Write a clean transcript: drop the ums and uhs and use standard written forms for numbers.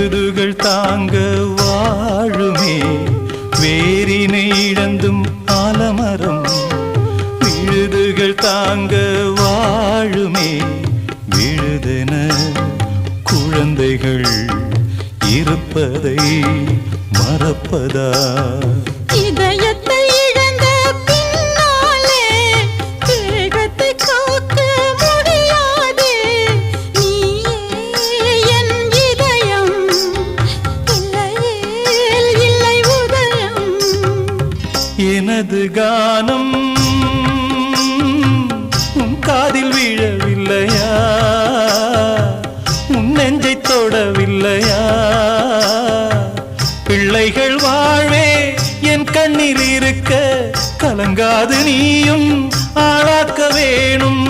விழுதுகள் தாங்க வாழுமே வேரினை இழந்தும் ஆலமரம் விழுதுகள் தாங்க வாழுமே விழுதென குழந்தைகள் இருப்பதை மறப்பதா இதயத்தை இழந்த பின்னாலே தேகத்தை காக்க முடியாதே நீயே என் இதயம் இல்லையே இல்லை உதயம் எனது கானம் உன் காதில் விழவில்லையா உன் நெஞ்சை தொடவில்லையா பிள்ளைகள் வாழ்வே என் கண்ணில் இருக்க கலங்காது நீயும் ஆளாக்க வேணும்